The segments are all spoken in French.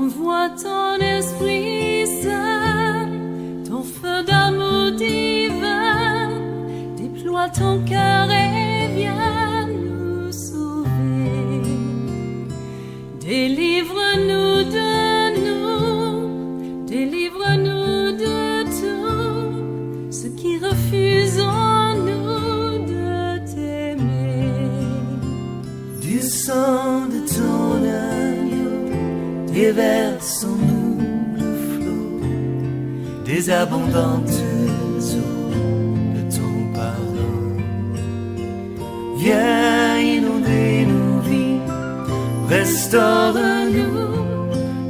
Envoie ton esprit saint, ton feu d'amour divin, déploie ton cœur et viens nous sauver. Délivre-nous de nous, délivre-nous de tout ce qui refuse en nous de t'aimer. Du sang de ton agneau, déverse en nous le flot des abondantes eaux de ton pardon. Viens inonder nos vies, restaure-nous,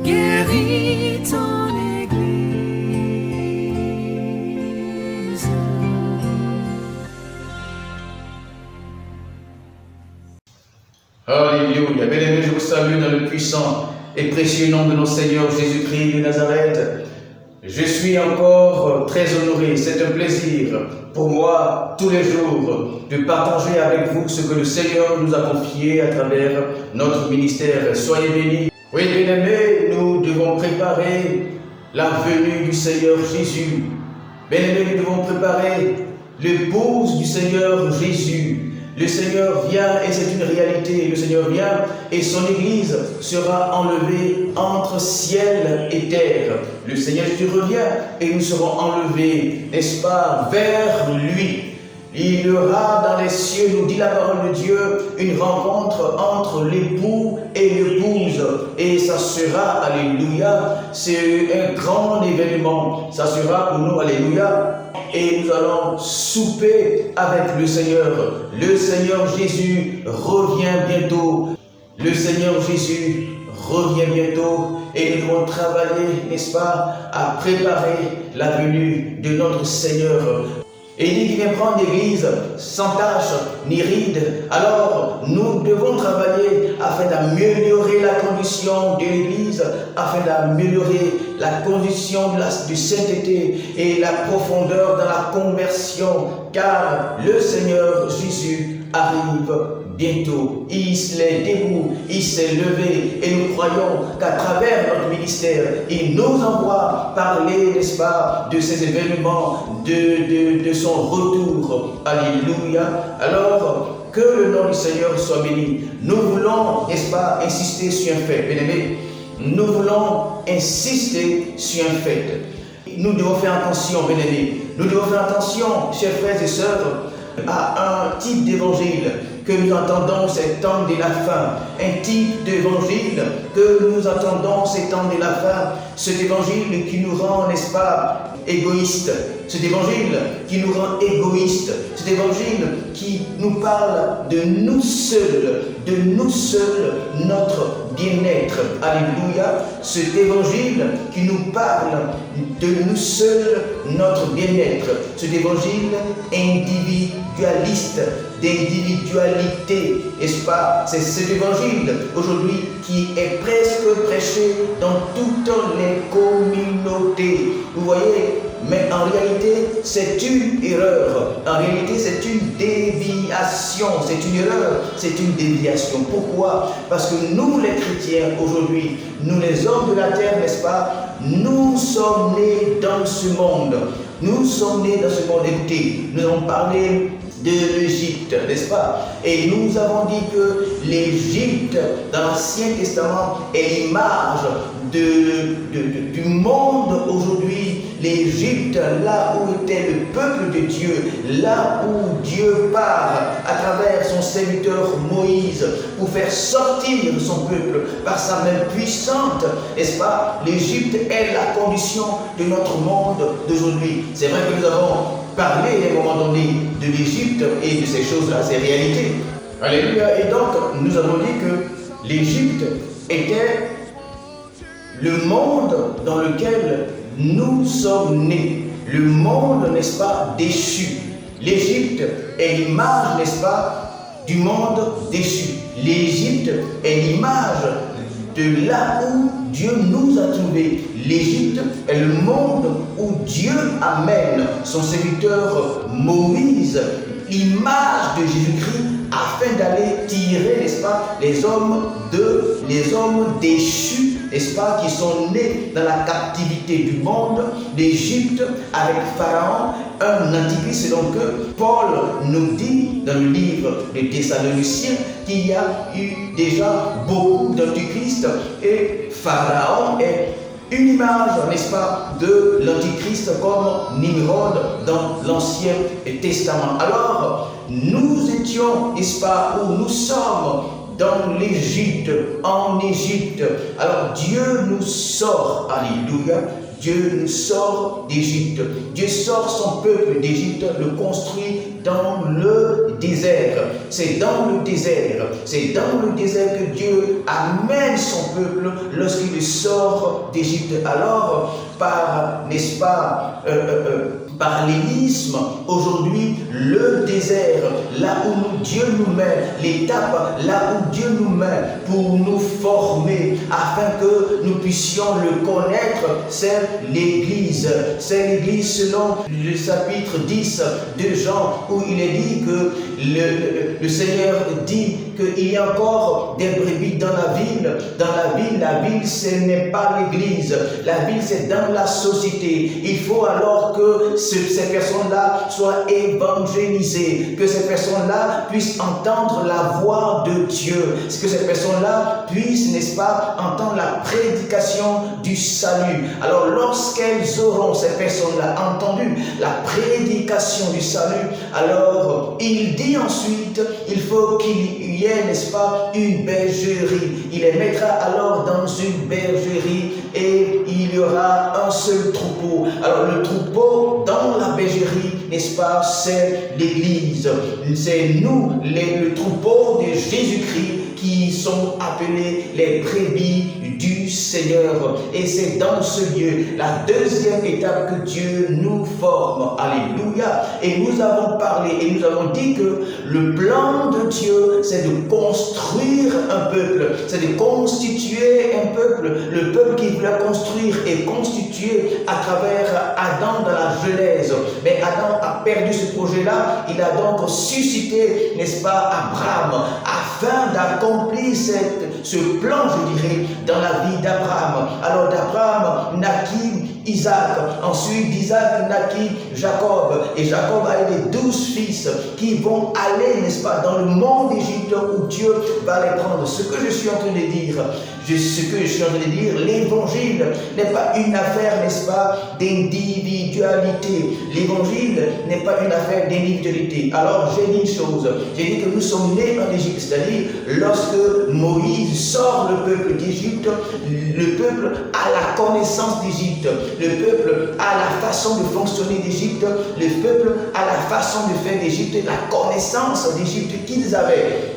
guéris ton Église. Alléluia. Bien-aimés, je vous salue dans le puissant et précieux nom de notre Seigneur Jésus-Christ de Nazareth. Je suis encore très honoré, c'est un plaisir pour moi tous les jours de partager avec vous ce que le Seigneur nous a confié à travers notre ministère. Soyez bénis. Oui, bien-aimés, nous devons préparer la venue du Seigneur Jésus. Bien-aimés, nous devons préparer l'épouse du Seigneur Jésus. Le Seigneur vient et c'est une réalité. Le Seigneur vient et son Église sera enlevée entre ciel et terre. Le Seigneur Jésus revient et nous serons enlevés, n'est-ce pas, vers lui. Il y aura dans les cieux, nous dit la parole de Dieu, une rencontre entre l'époux et l'épouse. Et ça sera, alléluia, c'est un grand événement. Ça sera pour nous, alléluia. Et nous allons souper avec le Seigneur. Le Seigneur Jésus revient bientôt. Le Seigneur Jésus revient bientôt. Et nous devons travailler, n'est-ce pas, à préparer la venue de notre Seigneur. Et il dit qu'il vient prendre l'Église sans tache ni ride. Alors, nous devons travailler afin d'améliorer la condition de l'Église, afin d'améliorer la condition de sainteté et la profondeur dans la conversion, car le Seigneur Jésus arrive bientôt. Il est debout, il s'est levé et nous croyons qu'à travers notre ministère, il nous envoie parler, n'est-ce pas, de ces événements, de son retour. Alléluia. Alors, que le nom du Seigneur soit béni. Nous voulons, n'est-ce pas, insister sur un fait, bien-aimés. Nous voulons insister sur un fait. Nous devons faire attention, bien-aimés. Nous devons faire attention, chers frères et sœurs, à un type d'évangile que nous entendons ces temps de la fin. Un type d'évangile que nous entendons ces temps de la fin. Cet évangile qui nous rend, n'est-ce pas, égoïstes. Cet évangile qui nous rend égoïstes. Cet évangile qui nous parle de nous seuls, notre bien-être. Alléluia. Cet évangile qui nous parle de nous seuls, notre bien-être. Cet évangile individualiste, d'individualité, n'est-ce pas? C'est cet évangile aujourd'hui qui est presque prêché dans toutes les communautés. Vous voyez? Mais en réalité, c'est une erreur. En réalité, c'est une déviation. C'est une erreur. C'est une déviation. Pourquoi? Parce que nous, les chrétiens, aujourd'hui, nous, les hommes de la terre, n'est-ce pas? Nous sommes nés dans ce monde. Nous sommes nés dans ce monde. Écoutez, nous avons parlé de l'Égypte, n'est-ce pas? Et nous avons dit que l'Égypte, dans l'Ancien Testament, est l'image du monde aujourd'hui. L'Égypte, là où était le peuple de Dieu, là où Dieu part à travers son serviteur Moïse pour faire sortir son peuple par sa main puissante, n'est-ce pas? L'Égypte est la condition de notre monde d'aujourd'hui. C'est vrai que nous avons parlé à un moment donné de l'Égypte et de ces choses-là, ces réalités. Alléluia. Et donc, nous avons dit que l'Égypte était le monde dans lequel nous sommes nés. Le monde, n'est-ce pas, déchu. L'Égypte est l'image, n'est-ce pas, du monde déchu. L'Égypte est l'image de là où Dieu nous a trouvés. L'Égypte est le monde où Dieu amène son serviteur Moïse, l'image de Jésus-Christ afin d'aller tirer, n'est-ce pas, les hommes déchus, n'est-ce pas, qui sont nés dans la captivité du monde, d'Égypte, avec Pharaon, un antichrist. C'est donc que Paul nous dit dans le livre des Thessaloniciens qu'il y a eu déjà beaucoup d'antichrists et Pharaon est une image, n'est-ce pas, de l'antichrist comme Nimrod dans l'Ancien Testament. Alors, nous étions, n'est-ce pas, où nous sommes dans l'Égypte, en Égypte. Alors Dieu nous sort, alléluia, Dieu nous sort d'Égypte. Dieu sort son peuple d'Égypte, le construit dans le désert. C'est dans le désert que Dieu amène son peuple lorsqu'il sort d'Égypte. Alors, par, n'est-ce pas, par l'élisme, aujourd'hui, le désert, là où Dieu nous met, l'étape, là où Dieu nous met pour nous former, afin que nous puissions le connaître, c'est l'Église. C'est l'Église selon le chapitre 10 de Jean, où il est dit que le Seigneur dit qu'il y a encore des brebis dans la ville. La ville, ce n'est pas l'Église. La ville, c'est dans la société. Il faut alors que ces personnes-là soient évangélisées, que ces personnes-là puissent entendre la voix de Dieu, que ces personnes-là puissent, n'est-ce pas, entendre la prédication du salut. Alors, lorsqu'elles auront, ces personnes-là, entendu la prédication du salut, alors il dit ensuite, il faut qu'il y ait, n'est-ce pas, une bergerie. Il les mettra alors dans une bergerie et il y aura un seul troupeau. Alors le troupeau dans la bergerie, n'est-ce pas, c'est l'Église. C'est nous, le troupeau de Jésus-Christ, qui sont appelés les brebis du Seigneur. Et c'est dans ce lieu, la deuxième étape, que Dieu nous forme. Alléluia. Et nous avons parlé et nous avons dit que le plan de Dieu, c'est de construire un peuple, c'est de constituer un peuple. Le peuple qu'il voulait construire est constitué à travers Adam dans la Genèse. Mais Adam a perdu ce projet-là. Il a donc suscité, n'est-ce pas, Abraham, afin d'accomplir ce plan, je dirais, dans la vie d'Abraham. Alors d'Abraham naquit Isaac, ensuite d'Isaac naquit Jacob, et Jacob a eu les 12 fils qui vont aller, n'est-ce pas, dans le monde d'Égypte où Dieu va les prendre. Ce que je suis en train de dire, l'évangile n'est pas une affaire, n'est-ce pas, d'individualité. L'évangile n'est pas une affaire d'individualité. Alors j'ai dit une chose, j'ai dit que nous sommes nés en Égypte, c'est-à-dire lorsque Moïse sort le peuple d'Égypte, le peuple a la connaissance d'Égypte, le peuple a la façon de fonctionner d'Égypte, le peuple a la façon de faire d'Égypte, la connaissance d'Égypte qu'ils avaient,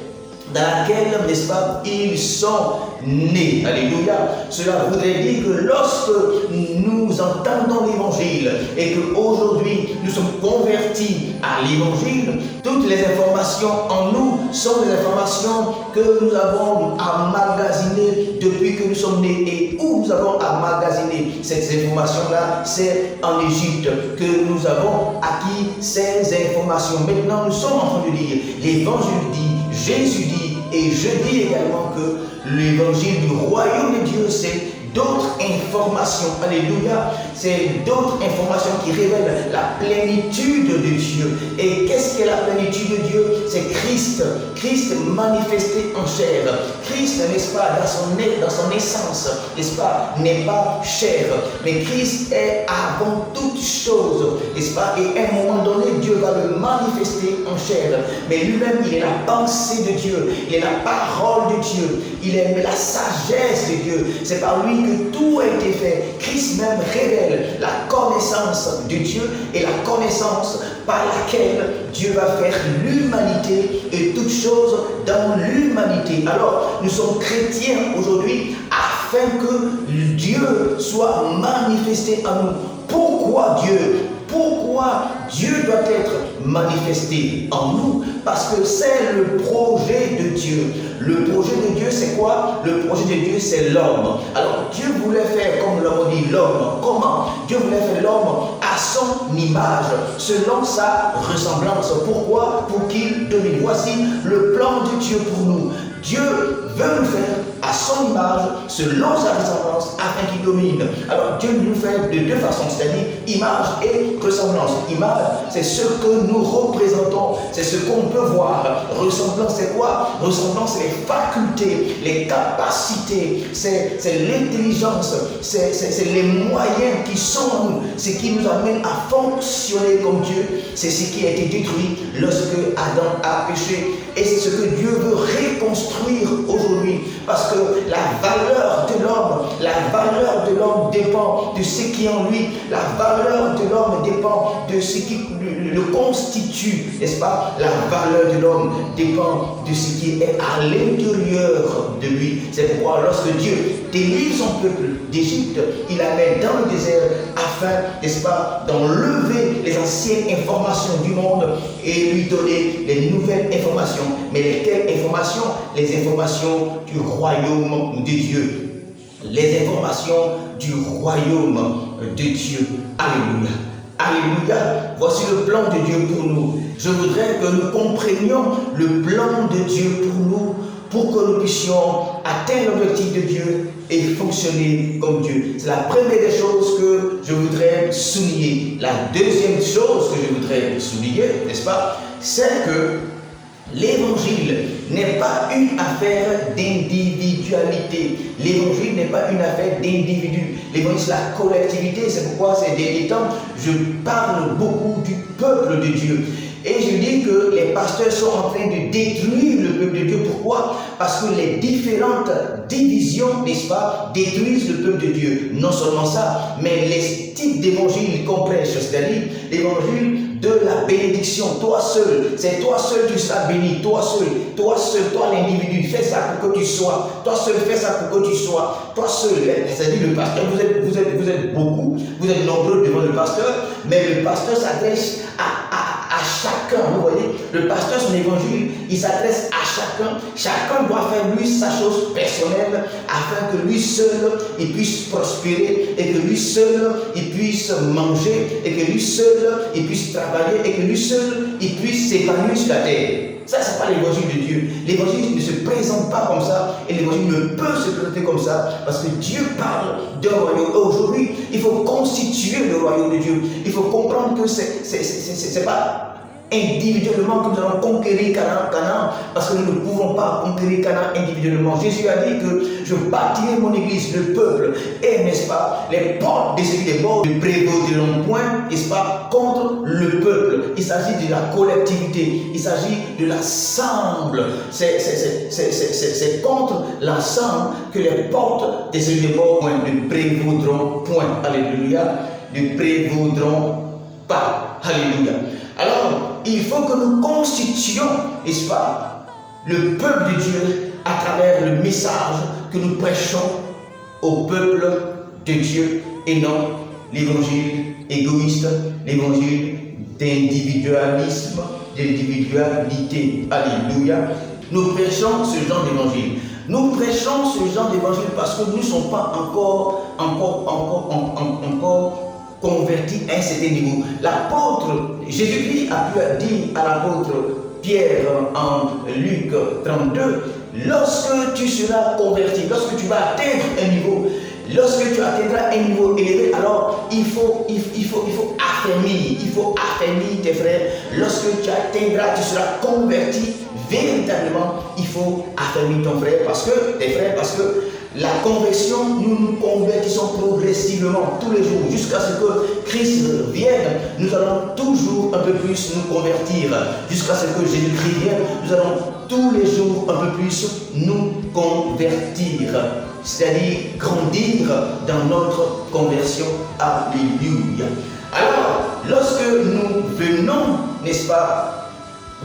dans laquelle, n'est-ce pas, ils sont nés. Alléluia. Cela voudrait dire que lorsque nous entendons l'évangile et qu'aujourd'hui nous sommes convertis à l'évangile, toutes les informations en nous sont des informations que nous avons emmagasinées depuis que nous sommes nés. Et où nous avons emmagasiné ces informations-là, c'est en Égypte que nous avons acquis ces informations. Maintenant, nous sommes en train de lire l'évangile dit, Jésus dit, et je dis également que l'évangile du royaume de Dieu, c'est d'autres informations, alléluia, c'est d'autres informations qui révèlent la plénitude de Dieu. Et qu'est-ce que la plénitude de Dieu? C'est Christ, Christ manifesté en chair. Christ, n'est-ce pas, dans son essence, n'est-ce pas, n'est pas chair, mais Christ est avant toute chose, n'est-ce pas, et à un moment donné, Dieu va le manifester en chair, mais lui-même, il est la pensée de Dieu, il est la parole de Dieu, il est la sagesse de Dieu, c'est par lui que tout a été fait. Christ même révèle la connaissance de Dieu et la connaissance par laquelle Dieu va faire l'humanité et toutes choses dans l'humanité. Alors, nous sommes chrétiens aujourd'hui afin que Dieu soit manifesté en nous. Pourquoi Dieu? Pourquoi Dieu doit être manifesté en nous? Parce que c'est le projet de Dieu. Le projet de Dieu, c'est quoi? Le projet de Dieu, c'est l'homme. Alors, Dieu voulait faire, comme l'homme dit, l'homme. Comment? Dieu voulait faire l'homme à son son image, selon sa ressemblance. Pourquoi? Pour qu'il domine. Voici le plan de Dieu pour nous. Dieu veut nous faire à son image, selon sa ressemblance, afin qu'il domine. Alors Dieu nous fait de deux façons, c'est-à-dire image et ressemblance. Image, c'est ce que nous représentons, c'est ce qu'on peut voir. Ressemblance, c'est quoi? Ressemblance, c'est les facultés, les capacités, c'est l'intelligence, c'est les moyens qui sont en nous, ce qui nous amène à fonctionner comme Dieu. C'est ce qui a été détruit lorsque Adam a péché. Et c'est ce que Dieu veut reconstruire aujourd'hui. Parce que la valeur de l'homme dépend de ce qui est en lui. La valeur de l'homme dépend de ce qui le constitue, n'est-ce pas? La valeur de l'homme dépend de ce qui est à l'intérieur de lui. C'est pourquoi lorsque Dieu délivre son peuple d'Égypte, il l'amène dans le désert afin, n'est-ce pas, d'enlever les anciennes informations du monde et lui donner les nouvelles informations. Mais lesquelles informations? Les informations du royaume de Dieu. Les informations du royaume de Dieu. Alléluia. Alléluia. Voici le plan de Dieu pour nous. Je voudrais que nous comprenions le plan de Dieu pour nous, pour que nous puissions atteindre l'objectif de Dieu et fonctionner comme Dieu. C'est la première des choses que je voudrais souligner. La deuxième chose que je voudrais souligner, n'est-ce pas, c'est que l'évangile n'est pas une affaire d'individualité. L'évangile n'est pas une affaire d'individu. L'évangile, c'est la collectivité. C'est pourquoi ces derniers temps, je parle beaucoup du peuple de Dieu. Et je dis que les pasteurs sont en train de détruire le peuple de Dieu. Pourquoi? Parce que les différentes divisions, n'est-ce pas, détruisent le peuple de Dieu. Non seulement ça, mais les types d'évangile qu'on prêche, c'est-à-dire l'évangile de la bénédiction. Toi seul, c'est toi seul tu seras béni. Toi l'individu, fais ça pour que tu sois. Toi seul, fais ça pour que tu sois. Toi seul, c'est-à-dire le pasteur, vous êtes beaucoup, vous êtes nombreux devant le pasteur, mais le pasteur s'adresse à chacun, vous voyez, le pasteur, son évangile, il s'adresse à chacun. Chacun doit faire lui sa chose personnelle afin que lui seul, il puisse prospérer et que lui seul, il puisse manger et que lui seul, il puisse travailler et que lui seul, il puisse s'épanouir sur la terre. Ça, c'est pas l'évangile de Dieu. L'évangile ne se présente pas comme ça et l'évangile ne peut se présenter comme ça parce que Dieu parle d'un royaume. Aujourd'hui, il faut constituer le royaume de Dieu. Il faut comprendre que c'est pas individuellement que nous allons conquérir Canaan, parce que nous ne pouvons pas conquérir Canaan individuellement. Jésus a dit que je bâtirai mon église, le peuple, et n'est-ce pas, les portes de celui des morts ne prévaudront point, n'est-ce pas, contre le peuple. Il s'agit de la collectivité, il s'agit de l'ensemble. C'est contre l'ensemble que les portes de celui des morts ne prévaudront point. Alléluia. Ne prévaudront pas. Alléluia. Alors, il faut que nous constituions, n'est-ce pas, le peuple de Dieu à travers le message que nous prêchons au peuple de Dieu et non l'évangile égoïste, l'évangile d'individualisme, d'individualité. Alléluia. Nous prêchons ce genre d'évangile. Nous prêchons ce genre d'évangile parce que nous ne sommes pas encore convertis à un certain niveau. L'apôtre, Jésus-Christ a pu dire à l'apôtre Pierre en Luc 32, lorsque tu seras converti, lorsque tu vas atteindre un niveau, lorsque tu atteindras un niveau élevé, alors il faut affermir tes frères. Lorsque tu atteindras, tu seras converti véritablement, il faut affermir ton frère, parce que la conversion, nous nous convertissons progressivement tous les jours jusqu'à ce que Christ vienne. Nous allons toujours un peu plus nous convertir. Jusqu'à ce que Jésus-Christ vienne, nous allons tous les jours un peu plus nous convertir. C'est-à-dire grandir dans notre conversion. Alléluia. Alors, lorsque nous venons, n'est-ce pas,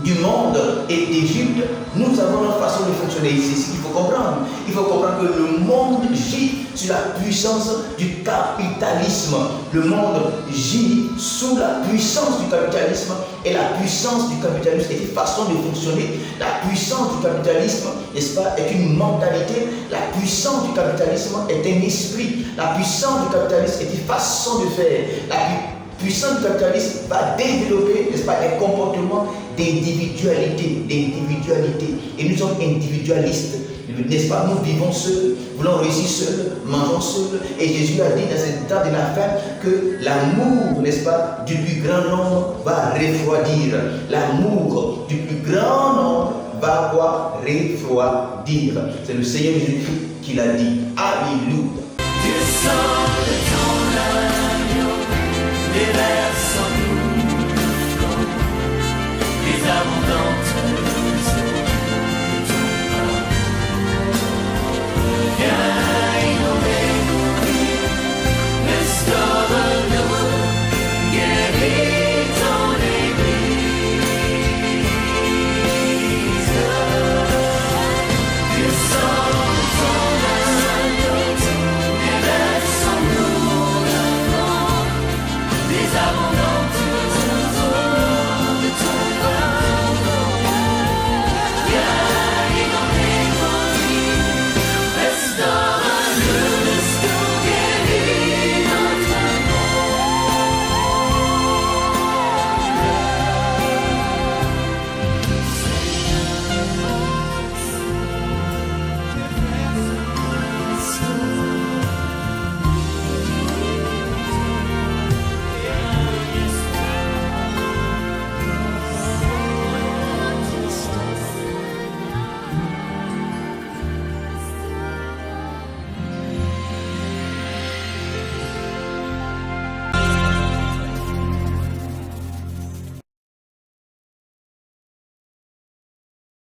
du monde et d'Égypte, nous avons notre façon de fonctionner. C'est ce qu'il faut comprendre. Il faut comprendre que le monde gît sur la puissance du capitalisme. Le monde gît sous la puissance du capitalisme, et la puissance du capitalisme est une façon de fonctionner. La puissance du capitalisme, n'est-ce pas, est une mentalité. La puissance du capitalisme est un esprit. La puissance du capitalisme est une façon de faire. La puissance du capitalisme va développer, n'est-ce pas, des comportements d'individualité. Et nous sommes individualistes, n'est-ce pas? Nous vivons seuls, voulons réussir seuls, mangeons seuls. Et Jésus a dit dans ce temps de la fin que l'amour, n'est-ce pas, du plus grand nombre va refroidir. L'amour du plus grand nombre va quoi? Refroidir. C'est le Seigneur Jésus-Christ qui l'a dit. Alléluia.